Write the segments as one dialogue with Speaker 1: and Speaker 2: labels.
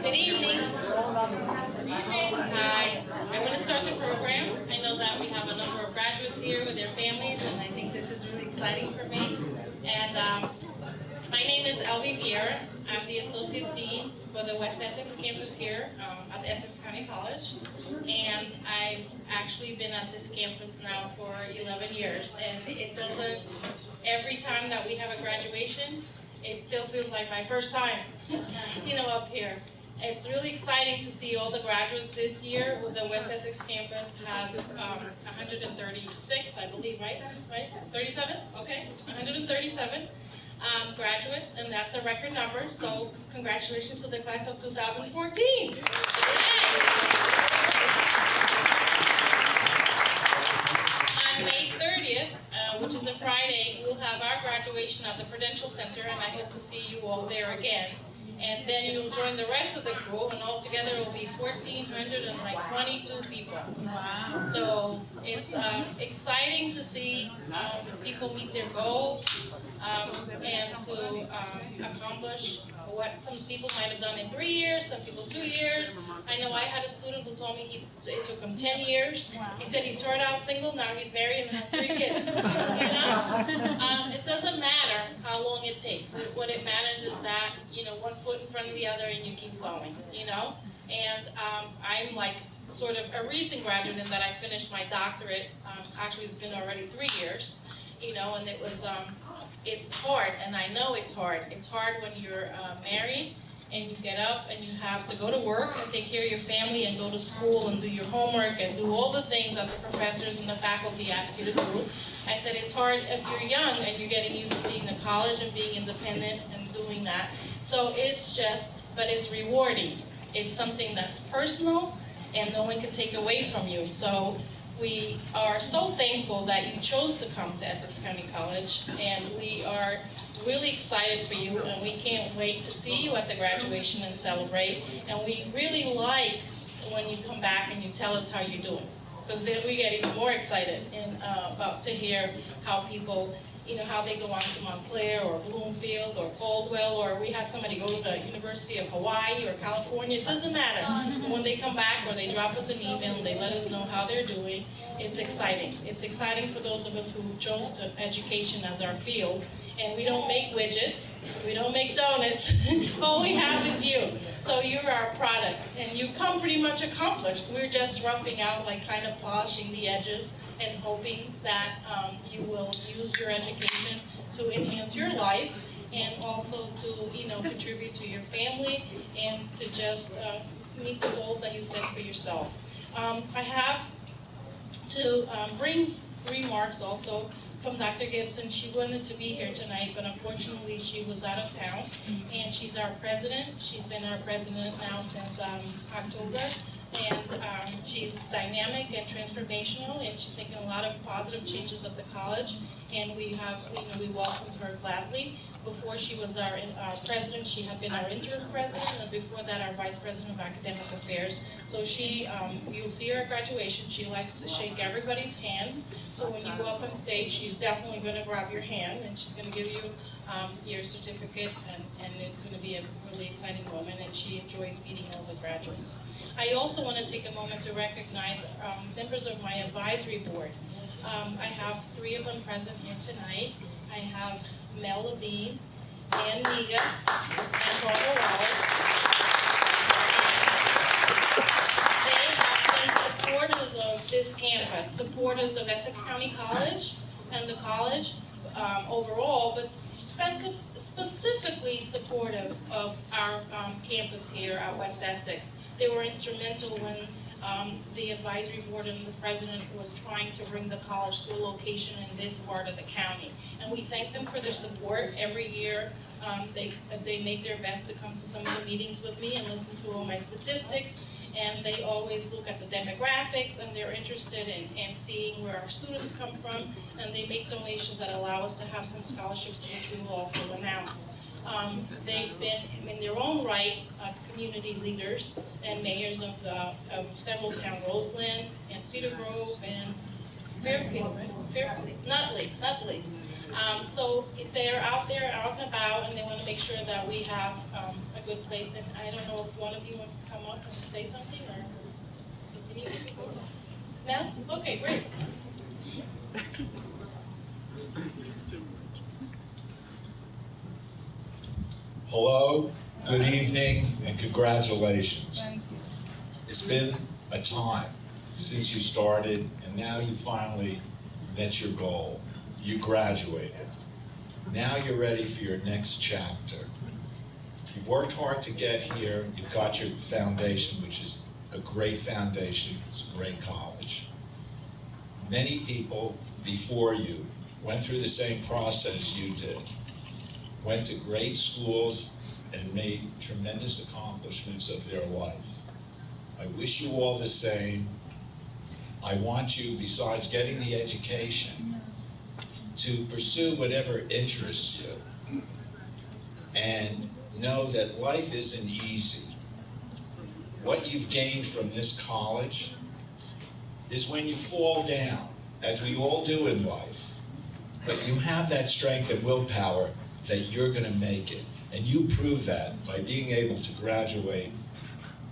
Speaker 1: Good evening. Hi. I want to start the program. I know that we have a number of graduates here with their families, and I think this is really exciting for me. And my name is Elvie Vieira. I'm the Associate Dean for the West Essex campus here at the Essex County College. And I've actually been at this campus now for 11 years. And it doesn't, every time that we have a graduation, it still feels like my first time, up here. It's really exciting to see all the graduates this year. The West Essex campus has 136, I believe, right? 37? Okay, 137 graduates, and that's a record number. So congratulations to the class of 2014. Yay! On May 30th, which is a Friday, we'll have our graduation at the Prudential Center, and I hope to see you all there again. And then you'll join the rest of the group, and altogether it will be 1,422 people. Wow. So it's exciting to see people meet their goals and to accomplish what some people might have done in 3 years, some people 2 years. I know I had a student who told me it took him 10 years. He said he started out single, now he's married and has 3 kids. It doesn't matter how long it takes. What it matters is that, one foot in front of the other and you keep going, And I'm like sort of a recent graduate in that I finished my doctorate. Actually, it's been already 3 years, and it was, it's hard, and I know it's hard. It's hard when you're married and you get up and you have to go to work and take care of your family and go to school and do your homework and do all the things that the professors and the faculty ask you to do. I said it's hard if you're young and you're getting used to being in college and being independent and doing that. So but it's rewarding. It's something that's personal and no one can take away from you. So we are so thankful that you chose to come to Essex County College, and we are really excited for you, and we can't wait to see you at the graduation and celebrate. And we really like when you come back and you tell us how you're doing, because then we get even more excited and about to hear how people, how they go on to Montclair or Bloomfield or Caldwell, or we had somebody go to the University of Hawaii or California. It doesn't matter. And when they come back or they drop us an email and they let us know how they're doing, it's exciting. It's exciting for those of us who chose education as our field. And we don't make widgets, we don't make donuts, all we have is you. So you're our product, and you come pretty much accomplished. We're just roughing out, like kind of polishing the edges and hoping that you will use your education to enhance your life and also to, contribute to your family and to just meet the goals that you set for yourself. I have to bring remarks also from Dr. Gibson. She wanted to be here tonight, but unfortunately she was out of town, and she's our president. She's been our president now since October, and she's dynamic and transformational, and she's making a lot of positive changes at the college, and we welcomed her gladly. Before she was our president, she had been our interim president, and before that our vice president of academic affairs. So you'll see her at graduation. She likes to shake everybody's hand. So when you go up on stage, she's definitely going to grab your hand, and she's going to give you your certificate, and it's going to be a really exciting moment, and she enjoys meeting all the graduates. I also want to take a moment to recognize members of my advisory board. I have 3 of them present here tonight. I have Mel Levine, Ann Niga, and Barbara Wallace. They have been supporters of this campus, supporters of Essex County College and the college overall, but specifically supportive of our campus here at West Essex. They were instrumental when the advisory board and the president was trying to bring the college to a location in this part of the county. And we thank them for their support. Every year they make their best to come to some of the meetings with me and listen to all my statistics. And they always look at the demographics, and they're interested in seeing where our students come from. And they make donations that allow us to have some scholarships, which we will also announce. They've been, in their own right, community leaders and mayors of several towns, Roseland and Cedar Grove and Fairfield, right? Fairfield, Nutley. So they're out there, out and about, and they want to make sure that we have a good place. And I don't know if one of you wants to come up and say something, or no? Okay, great.
Speaker 2: Hello, good evening, and congratulations. It's been a time since you started, and now you finally met your goal. You graduated. Now you're ready for your next chapter. You've worked hard to get here. You've got your foundation, which is a great foundation. It's a great college. Many people before you went through the same process you did, went to great schools, and made tremendous accomplishments of their life. I wish you all the same. I want you, besides getting the education, to pursue whatever interests you. And know that life isn't easy. What you've gained from this college is when you fall down, as we all do in life, but you have that strength and willpower that you're going to make it. And you prove that by being able to graduate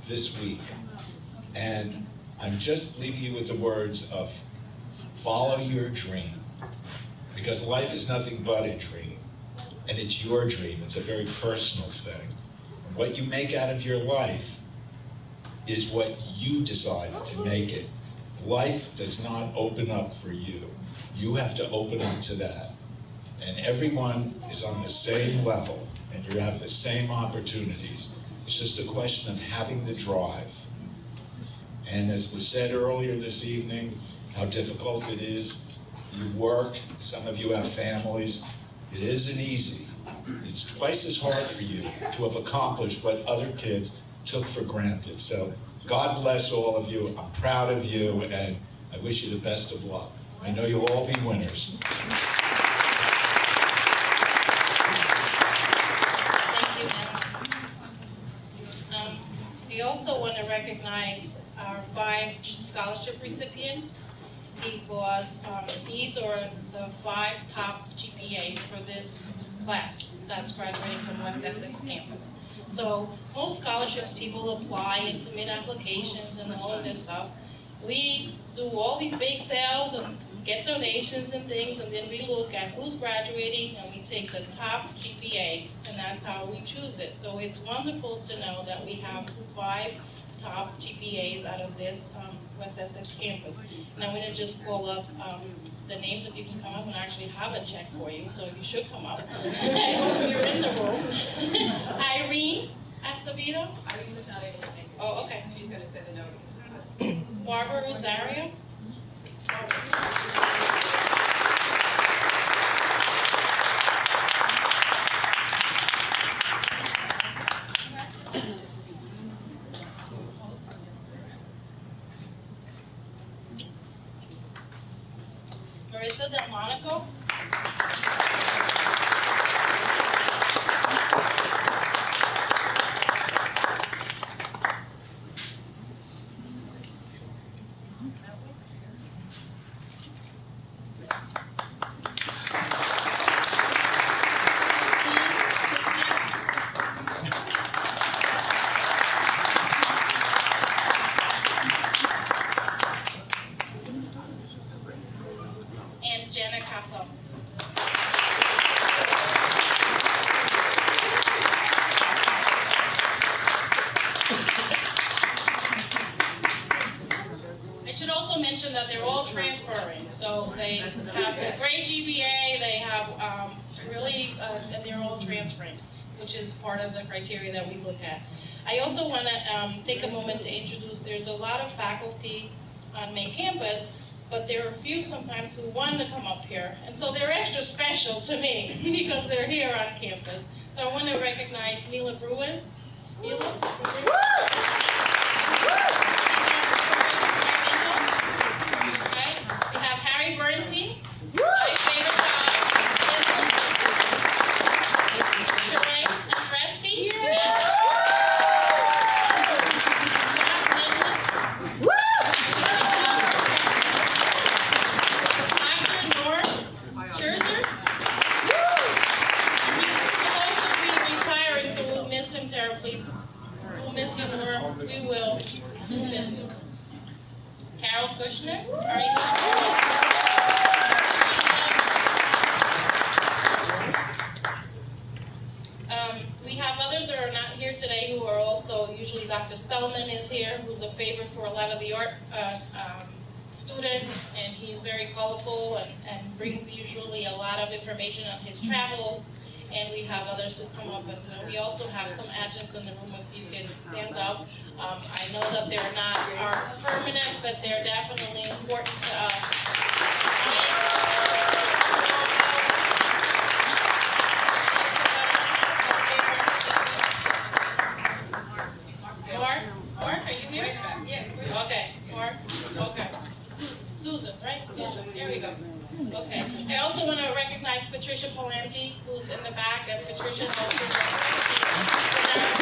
Speaker 2: this week. And I'm just leaving you with the words of follow your dream, because life is nothing but a dream, and it's your dream. It's a very personal thing. And what you make out of your life is what you decided to make it. Life does not open up for you. You have to open up to that. And everyone is on the same level, and you have the same opportunities. It's just a question of having the drive. And as was said earlier this evening, how difficult it is. You work, some of you have families. It isn't easy. It's twice as hard for you to have accomplished what other kids took for granted. So God bless all of you. I'm proud of you, and I wish you the best of luck. I know you'll all be winners.
Speaker 1: We also want to recognize our 5 scholarship recipients, because these are the 5 top GPAs for this class that's graduating from West Essex campus. So most scholarships, people apply and submit applications and all of this stuff. We do all these big sales and get donations and things, and then we look at who's graduating and we take the top GPAs, and that's how we choose it. So it's wonderful to know that we have 5 top GPAs out of this West Essex campus. And I'm going to just call up the names. If you can come up, and actually have a check for you, so you should come up. I hope you're in the room. Irene Acevedo.
Speaker 3: Irene was not able to make it.
Speaker 1: Oh, okay.
Speaker 3: She's going to send a note.
Speaker 1: Barbara Rosario. Marissa Del Monaco. That they're all transferring, so they have a great GPA, they have and they're all transferring, which is part of the criteria that we look at. I also want to take a moment to introduce, there's a lot of faculty on main campus, but there are a few sometimes who want to come up here, and so they're extra special to me because they're here on campus. So I want to recognize Mila Bruin. Mila? Harry Bernstein, my favorite child. Sheree Andreski. Dr. Norm Scherzer. He will also be retiring, so we'll miss him terribly. We'll miss you, Nora. We will. We'll miss you. Carol Kushner, our English we have others that are not here today who are also, usually Dr. Spellman is here, who's a favorite for a lot of the art students, and he's very colorful and brings usually a lot of information on his travels. And we have others who come up, and we also have some adjuncts in the room if you can stand up. I know that they're not are permanent, but they're definitely important to us. Mark, are you here? Yeah. Okay, Mark. Okay. Susan, right? Susan. Here we go. Okay. I also want to recognize Patricia Palenti, who's in the back, and Patricia helps us and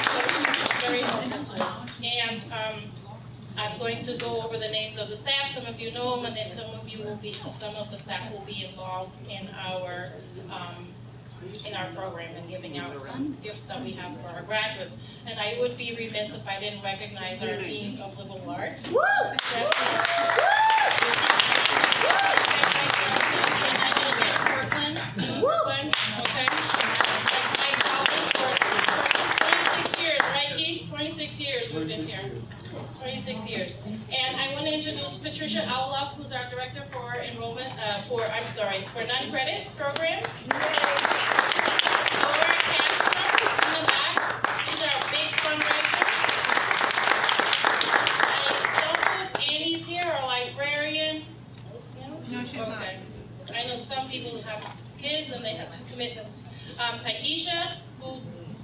Speaker 1: so she's very helpful to us. And I'm going to go over the names of the staff. Some of you know them, and then some of the staff will be involved in our program and giving out some gifts that we have for our graduates. And I would be remiss if I didn't recognize our Dean of Liberal Arts. Woo! Brooklyn, okay. My colleague for 26 years, right, Keith? 26 years we've been here. 26 years. And I want to introduce Patricia Alloff, who's our director for enrollment, for non-credit programs. Laura Castro in the back. She's our big fundraiser. I don't know if Annie's here, our librarian. No, she's not. I know some people have kids and they have two commitments. Taikisha, who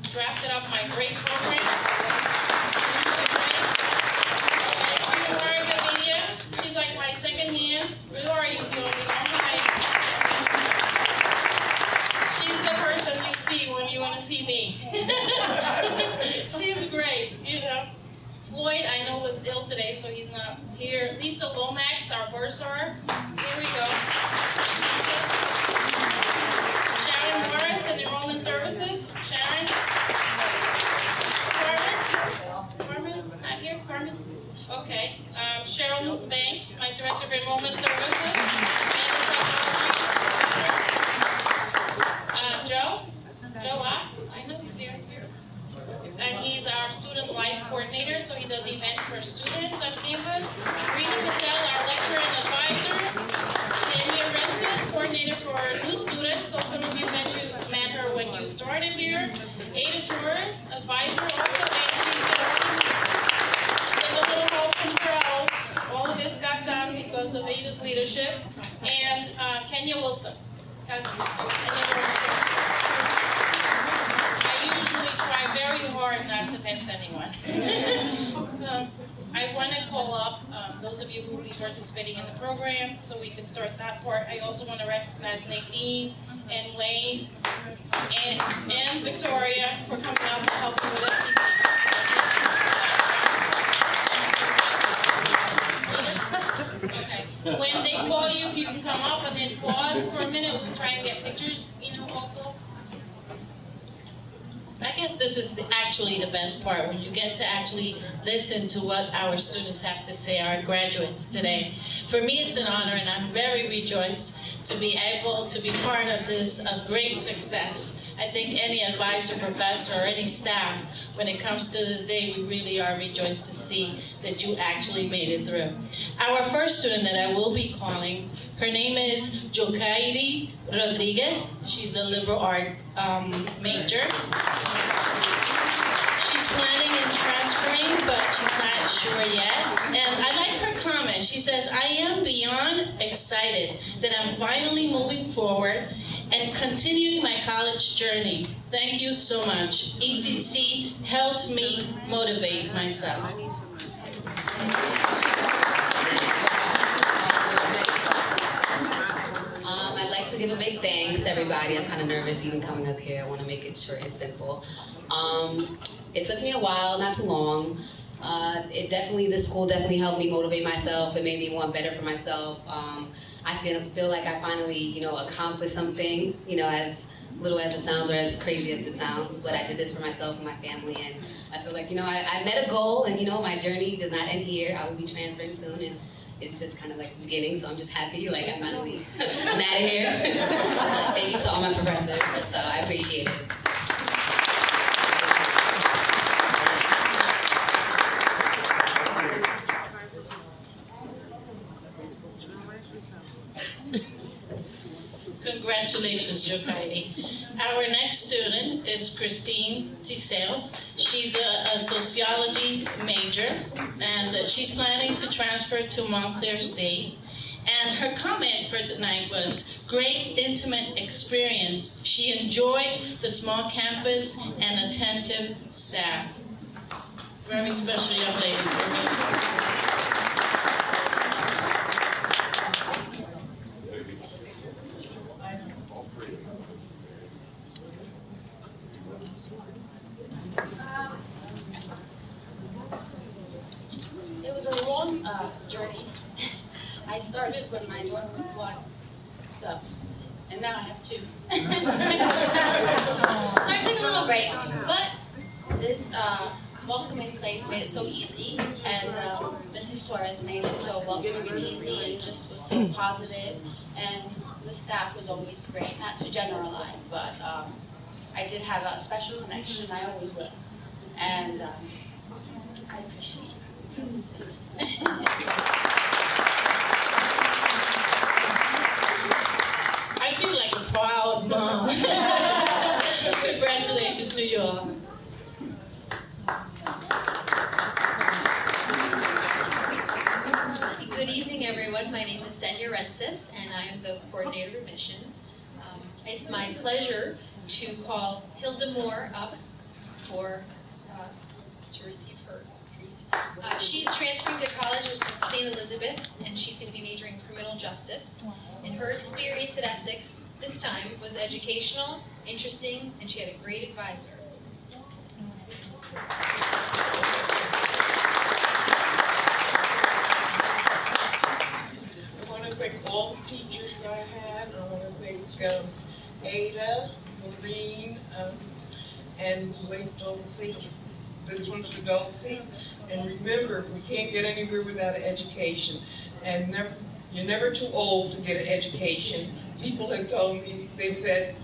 Speaker 1: drafted up my great program. She's like my second hand. Laura used to be She's the person you see when you want to see me. She's great, you know. Floyd, I know, was ill today, so he's not here. Lisa Lomax, our bursar. Here we go. Sharon Morris in Enrollment Services. Sharon. Carmen? Not here? Carmen? Okay. Cheryl Newton Banks, my Director of Enrollment Services. Joe Locke, I know he's here. And he's our student life coordinator, so he does events for students on campus. Rita Patel, our lecturer and advisor. Damia Rensis, coordinator for new students, so some of you met her when you started here. Ada Torres, advisor also, and she's the little hope and girls. All of this got done because of Ada's leadership. And Kenya Wilson. I usually try very hard not to miss anyone. I want to call up those of you who will be participating in the program so we can start that part. I also want to recognize Nadine and Wayne and Victoria for coming up and helping with everything. Okay. When they call you, if you can come up and then pause for a minute, we'll try and get pictures, also. I guess this is actually the best part, when you get to actually listen to what our students have to say, our graduates today. For me, it's an honor, and I'm very rejoiced to be able to be part of this great success. I think any advisor, professor, or any staff, when it comes to this day, we really are rejoiced to see that you actually made it through. Our first student that I will be calling, her name is Jokairi Rodriguez. She's a liberal art major. She's planning and transferring, but she's not sure yet. And I like her comment. She says, I am beyond excited that I'm finally moving forward and continuing my college journey. Thank you so much. ECC helped me motivate myself.
Speaker 4: I'd like to give a big thanks to everybody. I'm kind of nervous even coming up here. I want to make it short and simple. It took me a while, not too long. The school definitely helped me motivate myself. It made me want better for myself. I feel like I finally, accomplished something, as little as it sounds or as crazy as it sounds, but I did this for myself and my family, and I feel like, I met a goal, and my journey does not end here. I will be transferring soon, and it's just kind of like the beginning, so I'm just happy, like I finally, I'm out of here. Thank you to all my professors, so I appreciate it.
Speaker 1: Congratulations, Jokaidi. Our next student is Christine Tisel. She's a sociology major, and she's planning to transfer to Montclair State. And her comment for tonight was, great intimate experience. She enjoyed the small campus and attentive staff. Very special young lady for me.
Speaker 5: It was a long journey. I started when my daughter was 1, so, and now I have 2. So I took a little break, but this welcoming place made it so easy, and Mrs. Torres made it so welcoming and easy, and just was so positive, and the staff was always great. Not to generalize, but I did have a special connection. I always will, and I appreciate it.
Speaker 1: I feel like a proud mom. Congratulations to you all.
Speaker 6: Good evening, everyone. My name is Denya Rensis, and I am the coordinator of admissions. It's my pleasure to call Hilda Moore up to receive her treat. She's transferring to College of St. Elizabeth, and she's going to be majoring in criminal justice. And her experience at Essex this time was educational, interesting, and she had a great advisor.
Speaker 7: I want to thank all the teachers I had. I want to thank Ada, Maureen, and wait, Dulcie. This one's for Dulcie. And remember, we can't get anywhere without an education. And you're never too old to get an education. People have told me, they said,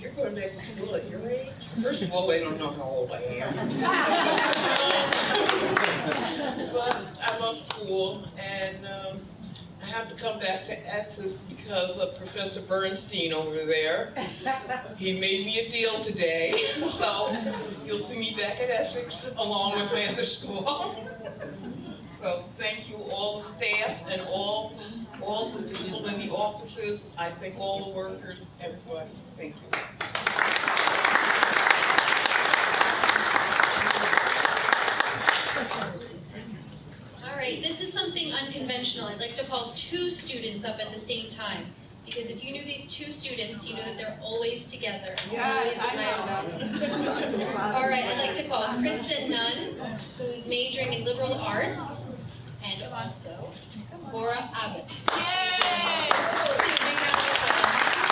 Speaker 7: you're going back to school at your age? First of all, they don't know how old I am. But I love school, and I have to come back to Essex because of Professor Bernstein over there. He made me a deal today, so you'll see me back at Essex along with my other school. So thank you, all the staff and all the people in the offices. I thank all the workers, everybody. Thank you.
Speaker 6: All right, this is something unconventional. I'd like to call 2 students up at the same time. Because if you knew these 2 students, you know that they're always together. Always in my office. All right, I'd like to call Kristen Nunn, who's majoring in liberal arts, and also Laura Abbott. Yay! Let's do a big round of applause.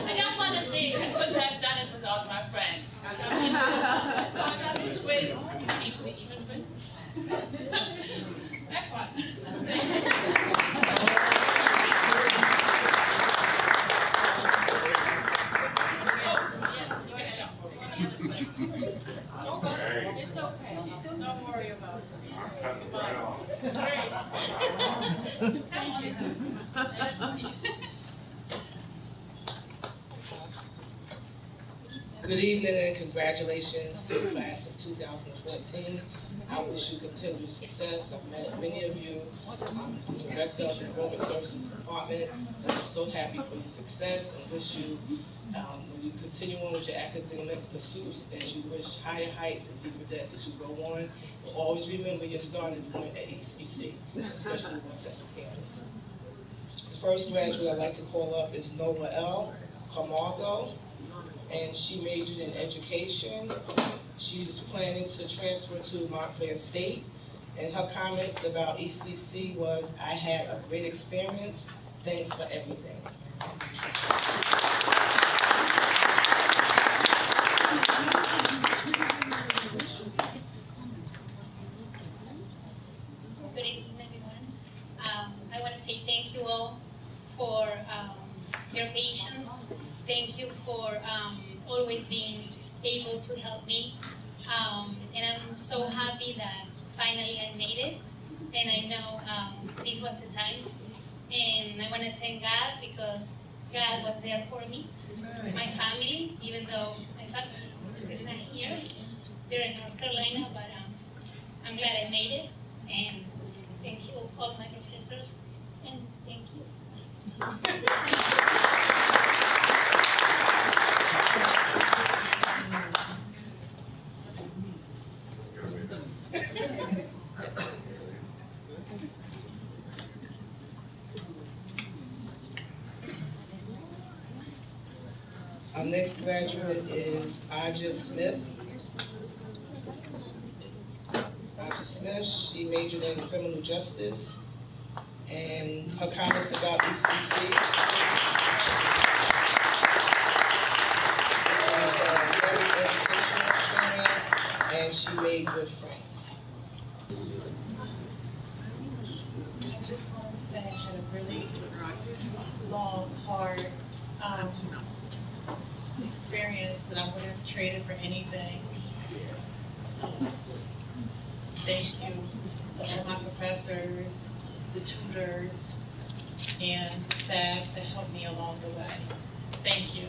Speaker 1: I just want to say I couldn't have done it without my friends. Twins, even twins. Have fun. It's okay. Don't worry about it.
Speaker 8: Good evening and congratulations to the class of 2014. I wish you continued success. I've met many of you. I'm the director of the Enrollment Services Department. I'm so happy for your success and wish you, when you continue on with your academic pursuits, that you wish higher heights and deeper depths as you go on. But always remember your starting point at ECC, especially on Essex campus. The first graduate I'd like to call up is Noelle Camargo, and she majored in education. She's planning to transfer to Montclair State, and her comments about ECC was, "I had a great experience. Thanks for everything."
Speaker 9: Good evening, everyone. I want to say thank you all for your patience. Thank you for always being able to help me. And I'm so happy that finally I made it. And I know this was the time. And I want to thank God because God was there for me, my family, even though my family is not here. They're in North Carolina, but I'm glad I made it. And thank you, all my professors. And thank you.
Speaker 8: Our next graduate is Aja Smith. Aja Smith, she majored in criminal justice, and her comments about ECC. It was a very educational experience, and she made good friends.
Speaker 10: I just wanted to say I had a really long, hard experience that I wouldn't have traded for anything. Thank you to all my professors, the tutors, and the staff that helped me along the way. Thank you.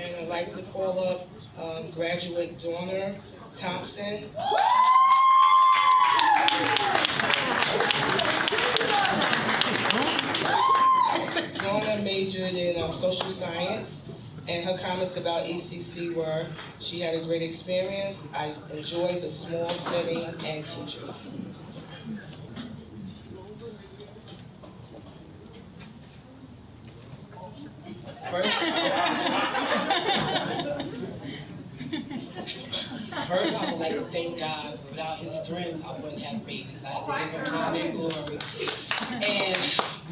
Speaker 8: And I'd like to call up graduate Donna Thompson. Donna majored in social science, and her comments about ECC were, she had a great experience. I enjoyed the small setting and teachers. First, I would like to thank God. Without His strength, I wouldn't have made this. I had to give Him honor and glory. And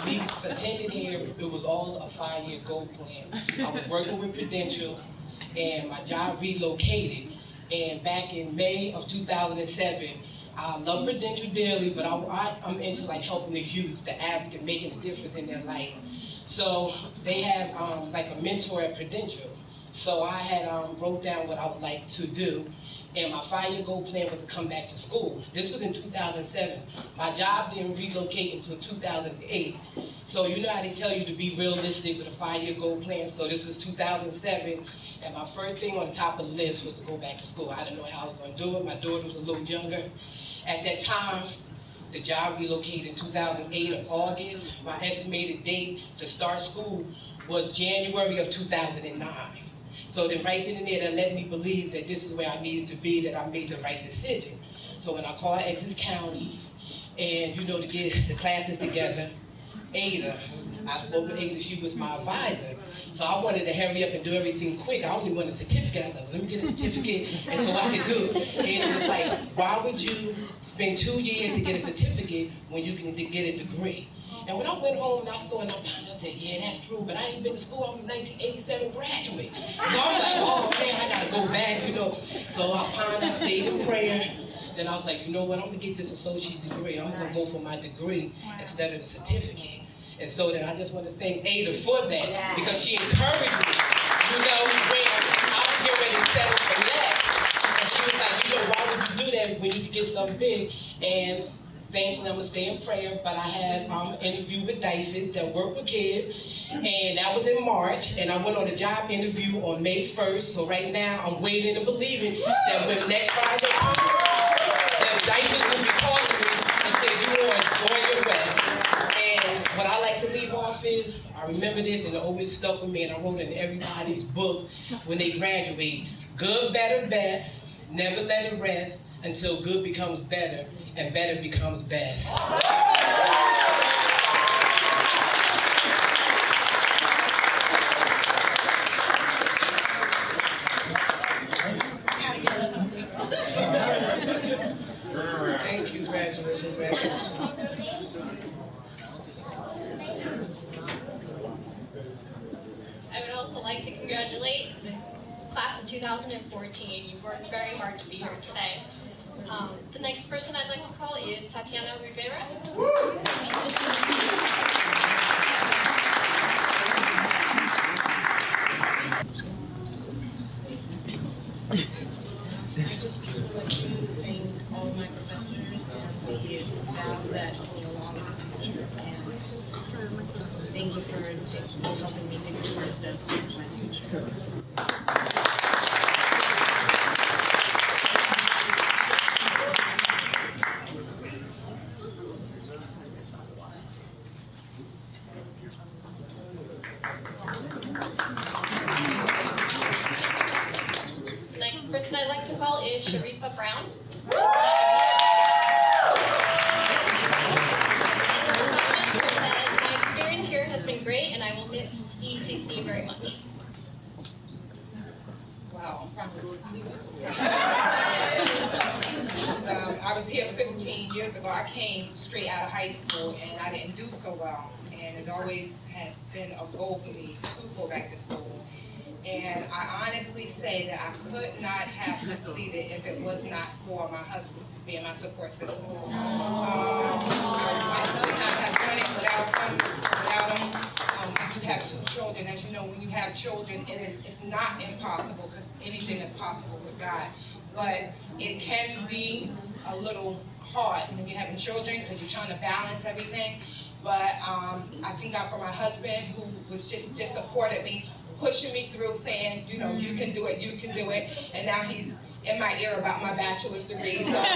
Speaker 8: we attended here. It was all a 5-year goal plan. I was working with Prudential, and my job relocated. And back in May of 2007, I love Prudential dearly, but I'm into like helping the youth, the advocate, making a difference in their life. So they have like a mentor at Prudential. So I had wrote down what I would like to do, and my 5-year goal plan was to come back to school. This was in 2007. My job didn't relocate until 2008. So you know how they tell you to be realistic with a 5-year goal plan. So this was 2007, and my first thing on the top of the list was to go back to school. I didn't know how I was going to do it. My daughter was a little younger. At that time, the job relocated in 2008 of August. My estimated date to start school was January of 2009. So then right then and there, that let me believe that this is where I needed to be, that I made the right decision. So when I called Essex County and, to get the classes together, Ada, I spoke with Ada, she was my advisor. So I wanted to hurry up and do everything quick. I only wanted a certificate. I was like, let me get a certificate and so I could do it. And it was like, why would you spend 2 years to get a certificate when you can get a degree? And when I went home and I saw it, I said, yeah, that's true, but I ain't been to school. I'm a 1987 graduate. So I'm like, oh man, I gotta go back, So I stayed in prayer. Then I was like, you know what, I'm gonna get this associate degree. I'm gonna go for my degree instead of the certificate. And so then I just want to thank Ada for that, because she encouraged me, when I was getting ready to settle for less. And she was like, need to get something big. And thankfully, I'm gonna stay in prayer, but I had an interview with DIFES that work with kids, and that was in March, and I went on a job interview on May 1st, so right now I'm waiting and believing that when next Friday comes, that DIFES will be calling me and say, you on your way. And what I like to leave off is, I remember this and it always stuck with me, and I wrote it in everybody's book when they graduate: good, better, best, never let it rest until good becomes better and better becomes best.
Speaker 7: Thank you, graduates and graduations.
Speaker 6: I would also like to congratulate the class of 2014. You worked very hard to be here today. The next person I'd like to call is Tatiana Rivera.
Speaker 10: I just would like to thank all of my professors and the staff that helped me along in the future, and thank you for helping me take the first steps in my future.
Speaker 6: The next person I'd like to call is Sharifa Brown. And her comments were that my experience here has been great and I will miss ECC very much.
Speaker 11: Wow, I was here 15 years ago. I came straight out of high school and I didn't do so well. And it always had been a goal for me to go back to school. And I honestly say that I could not have completed if it was not for my husband being my support system. I could not have done it without him. I do have 2 children. As you know, when you have children, it's not impossible, because anything is possible with God. But it can be a little hard when you're having children, because you're trying to balance everything. But I thank God for my husband, who was just supported me, pushing me through, saying, you know, you can do it, you can do it. And now he's in my ear about my bachelor's degree. So moving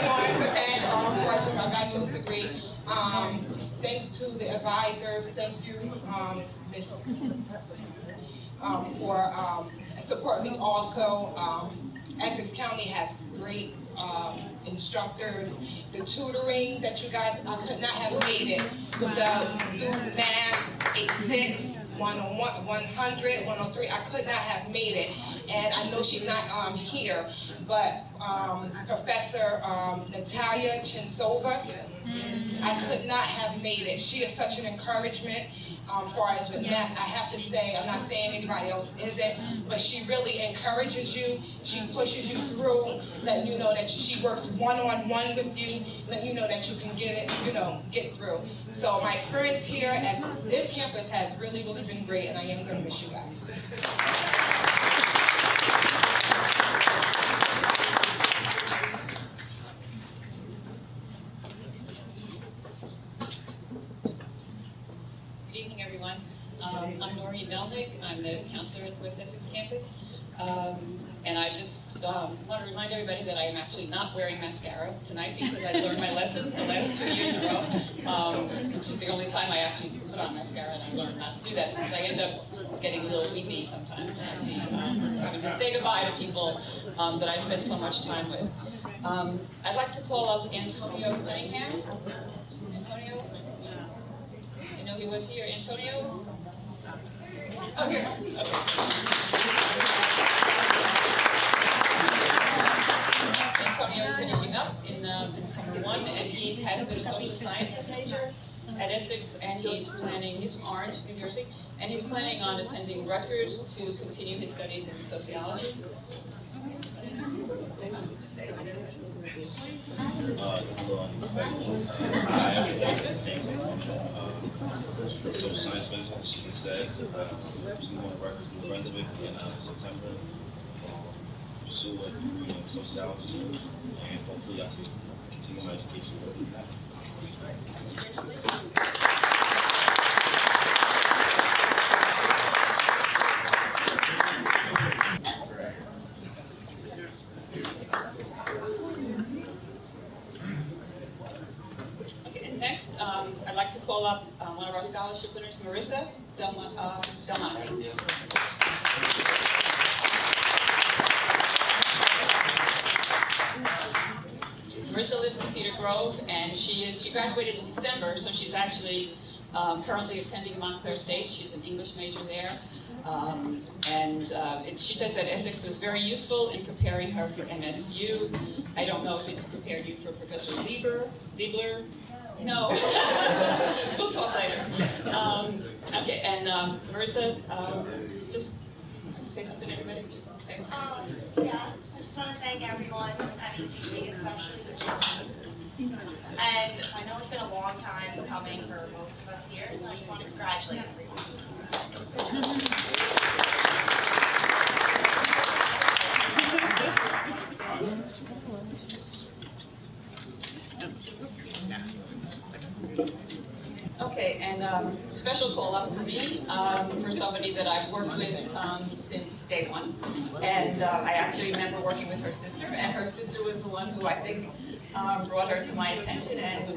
Speaker 11: on with that, for my bachelor's degree. Thanks to the advisors, thank you, Miss, for supporting me also. Essex County has great instructors. The tutoring that you guys, I could not have made it. Through math, 86, 101, 100, 103, I could not have made it. And I know she's not here, but Professor Natalia Chinsova, I could not have made it. She is such an encouragement as far as with math. I have to say, I'm not saying anybody else isn't, but she really encourages you. She pushes you through, letting you know that she works one-on-one with you, letting you know that you can get it, get through. So my experience here at this campus has really, really been great, and I am going to miss you guys.
Speaker 3: Good evening, everyone. I'm Noreen Melnick. I'm the counselor at the West Essex campus. And I just want to remind everybody that I am actually not wearing mascara tonight, because I learned my lesson the last 2 years in a row, which is the only time I actually put on mascara, and I learned not to do that, because I end up getting a little weepy sometimes when I see having to say goodbye to people that I spent so much time with. I'd like to call up Antonio Cunningham. Antonio? I know he was here. Antonio? Oh, here. Okay. Antonio is finishing up in summer 1, and he has been a social sciences major at Essex, and he's from Orange, New Jersey, and he's planning on attending Rutgers to continue his studies in sociology.
Speaker 12: Just a little unexpected. I have a lot of things on social science major, as she just said. I'm going to Rutgers, New Brunswick in September. pursue a degree in sociology, and hopefully I can continue my education with that.
Speaker 3: Okay, and next, I'd like to call up one of our scholarship winners, Marissa Delmonte. Marissa lives in Cedar Grove, and she graduated in December, so she's actually currently attending Montclair State. She's an English major there. She says that Essex was very useful in preparing her for MSU. I don't know if it's prepared you for Professor Liebler. No. We'll talk later. Okay, and Marissa, just say something to everybody. Just say.
Speaker 13: Yeah, I just want to thank everyone at ECC, especially the children. And I know it's been a long time coming for most of us here, so I just want to congratulate everyone.
Speaker 3: Okay, and special call out for me, for somebody that I've worked with since day one. And I actually remember working with her sister, and her sister was the one who I think brought her to my attention, and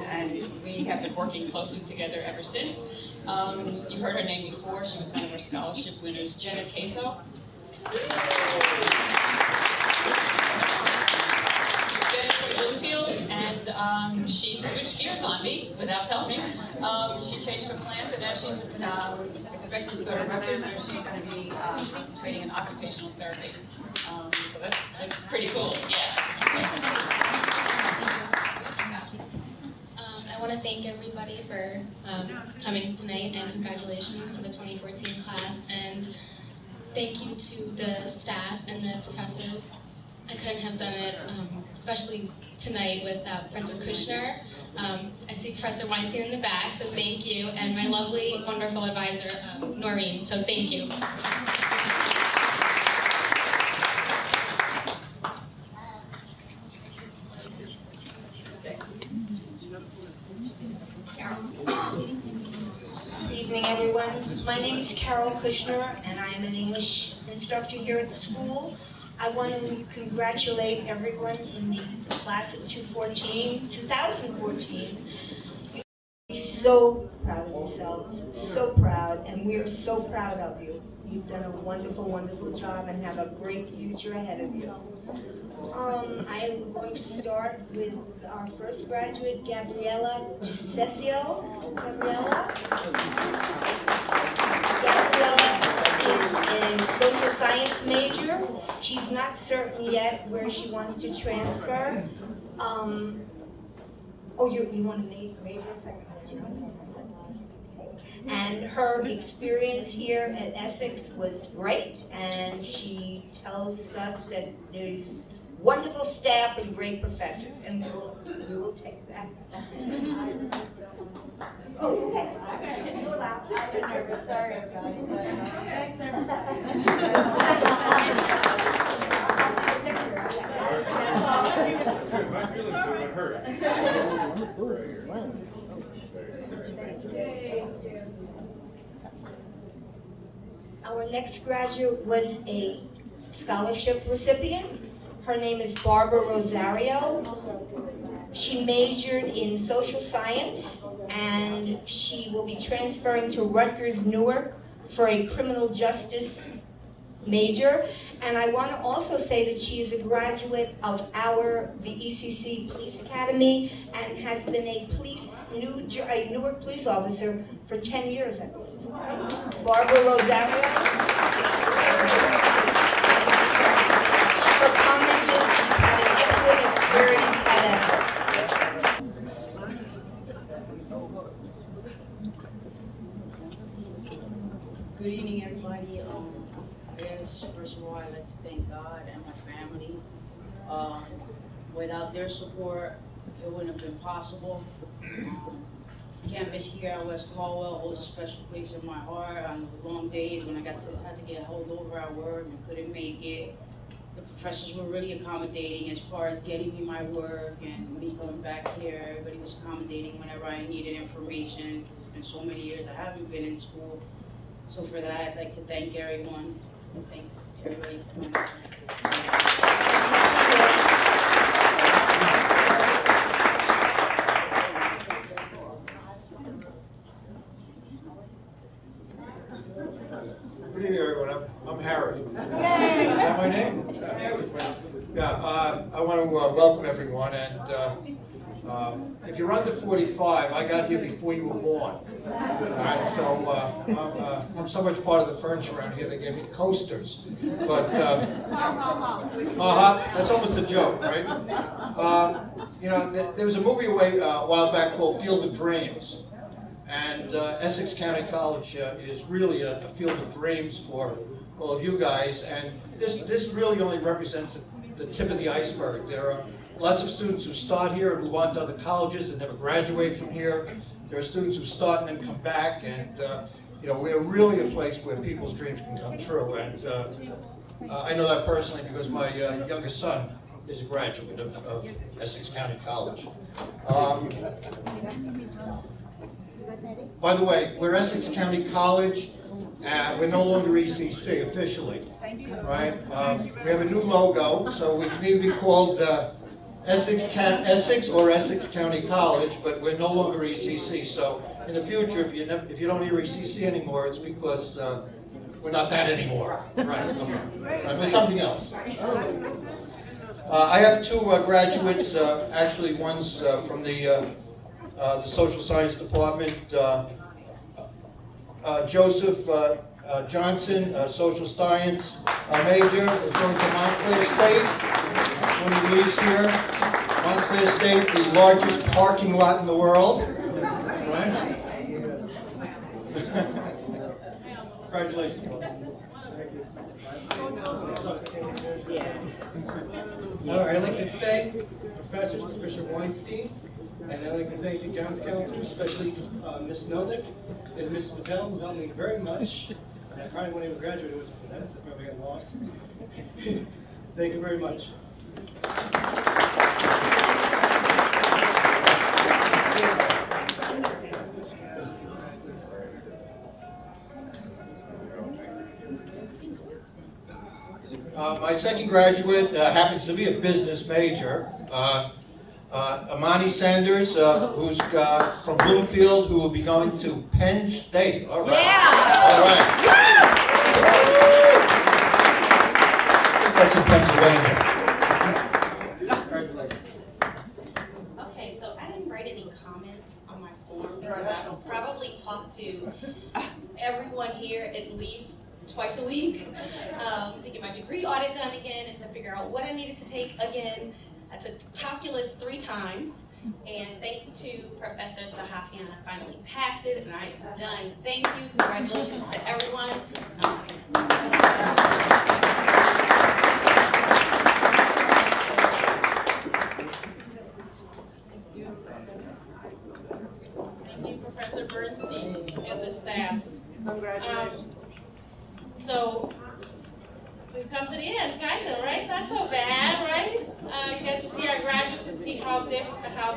Speaker 3: we have been working closely together ever since. You heard her name before. She was one of our scholarship winners, Jenna Queso. Jenna's from Bloomfield, and she switched gears on me without telling me. She changed her plans, and now she's expected to go to Rutgers, where she's going to be concentrating in occupational therapy. So that's pretty cool. Yeah.
Speaker 14: I want to thank everybody for coming tonight, and congratulations to the 2014 class, and thank you to the staff and the professors. I couldn't have done it, especially tonight with Professor Kushner. I see Professor Weinstein in the back, so thank you, and my lovely, wonderful advisor, Noreen, so thank you.
Speaker 15: Good evening, everyone. My name is Carol Kushner, and I am an English instructor here at the school. I want to congratulate everyone in the class of 2014. You're so proud of yourselves, so proud, and we are so proud of you. You've done a wonderful, wonderful job and have a great future ahead of you. I am going to start with our first graduate, Gabriella Ducesio. Gabriella is a social science major. She's not certain yet where she wants to transfer. You want to major in psychology? I'm sorry. And her experience here at Essex was great, and she tells us that there's wonderful staff and great professors, and we will take that. Oh, okay. I've been nervous. Sorry about it.
Speaker 16: My feelings are hurt.
Speaker 15: Our next graduate was a scholarship recipient. Her name is Barbara Rosario. She majored in social science, and she will be transferring to Rutgers Newark for a criminal justice major. And I want to also say that she is a graduate of the ECC Police Academy and has been a Newark police officer for 10 years, I believe. Barbara Rosario. Her comment is she's had an excellent experience at Essex.
Speaker 17: Good evening, everybody. I guess, first of all, I'd like to thank God and my family. Without their support, it wouldn't have been possible. Campus here at West Caldwell holds a special place in my heart. On those long days when I had to get held over at work and couldn't make it, the professors were really accommodating as far as getting me my work and me going back here. Everybody was accommodating whenever I needed information. It's been so many years I haven't been in school. So for that, I'd like to thank everyone and thank everybody for coming.
Speaker 18: Good evening, everyone. I'm Harry. Is that my name? Yeah, I want to welcome everyone. And if you're under 45, I got here before you were born. All right, so I'm so much part of the furniture around here. They gave me coasters, but that's almost a joke, right? You know, there was a movie a while back called Field of Dreams. And Essex County College is really a field of dreams for all of you guys. And this really only represents the tip of the iceberg. There are lots of students who start here and move on to other colleges and never graduate from here. There are students who start and then come back. And you know, we're really a place where people's dreams can come true. And I know that personally because my youngest son is a graduate of Essex County College. By the way, we're Essex County College. We're no longer ECC officially, right? We have a new logo, so we can either be called Essex or Essex County College, but we're no longer ECC. So in the future, if you don't hear ECC anymore, it's because we're not that anymore, right? Okay, right, we're something else. I have two graduates. Actually, one's from the Social Science Department. Joseph Johnson, Social Science major, is going to Montclair State when he leaves here. Montclair State, the largest parking lot in the world. Right? Congratulations.
Speaker 19: I'd like to thank Professor Weinstein, and I'd like to thank the Guidance Counselor, especially Ms. Melnick and Ms. Patel, who helped me very much. And I probably wouldn't even graduate if it wasn't for them. I probably got lost. Thank you very much.
Speaker 18: My second graduate happens to be a business major. Amani Sanders, who's from Bloomfield, who will be going to Penn State. All right. Yeah. All right. I think that's in Pennsylvania.
Speaker 13: Okay, so I didn't write any comments on my form because I will probably talk to everyone here at least twice a week to get my degree audit done again and to figure out what I needed to take again. I took calculus 3 times, and thanks to Professor Sahafian, I finally passed it, and I'm done. Thank you. Congratulations to everyone.
Speaker 1: Thank you, Professor Bernstein and the staff. So we've come to the end, kind of, right? Not so bad, right? You get to see our graduates and see how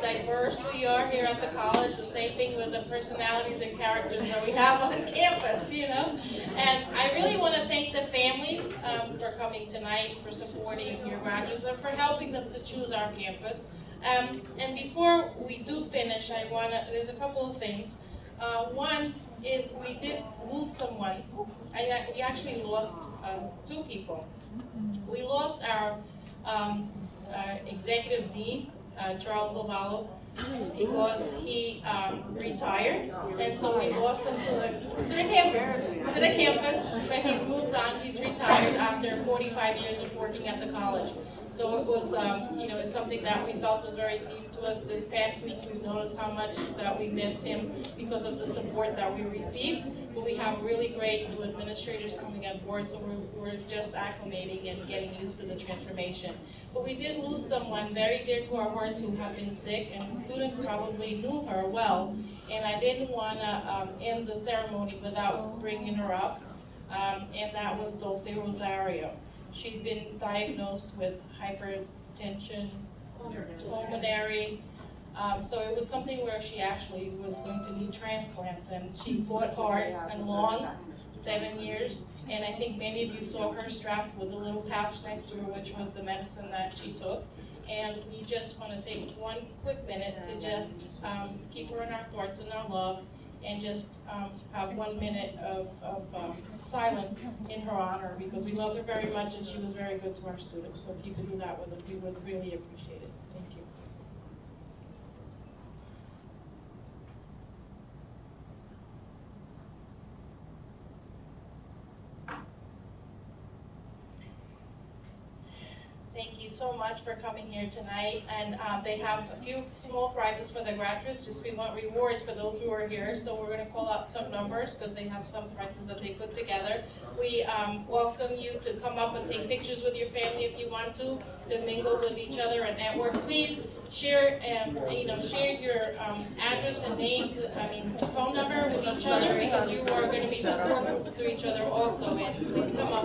Speaker 1: diverse we are here at the college. The same thing with the personalities and characters that we have on campus, you know. And I really want to thank the families for coming tonight, for supporting your graduates, and for helping them to choose our campus. And before we do finish, there's a couple of things. One is we did lose someone. We actually lost 2 people. We lost our executive dean, Charles Lavallo, because he retired, and so we lost him to the campus. But he's moved on. He's retired after 45 years of working at the college. So it was, it's something that we felt was very deep to us. This past week, we noticed how much that we miss him because of the support that we received. But we have really great new administrators coming on board, so we're just acclimating and getting used to the transformation. But we did lose someone very dear to our hearts who had been sick, and students probably knew her well. And I didn't want to end the ceremony without bringing her up, and that was Dulce Rosario. She'd been diagnosed with hypertension, pulmonary. So it was something where she actually was going to need transplants, and she fought hard and long, 7 years. And I think many of you saw her strapped with a little pouch next to her, which was the medicine that she took. And we just want to take one quick minute to just keep her in our thoughts and our love, and just have 1 minute of silence in her honor, because we loved her very much and she was very good to our students. So if you could do that with us, we would really appreciate it. Thank you. Thank you so much for coming here tonight, and they have a few small prizes for the graduates. Just we want rewards for those who are here, so we're going to call out some numbers because they have some prizes that they put together. We welcome you to come up and take pictures with your family if you want to mingle with each other and network. Please share share your address and names, phone number with each other, because you are going to be supportive to each other also. And please come up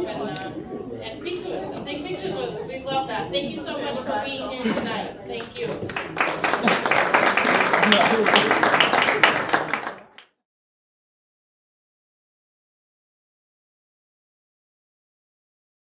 Speaker 1: and speak to us and take pictures with us. We love that. Thank you so much for being here tonight. Thank you.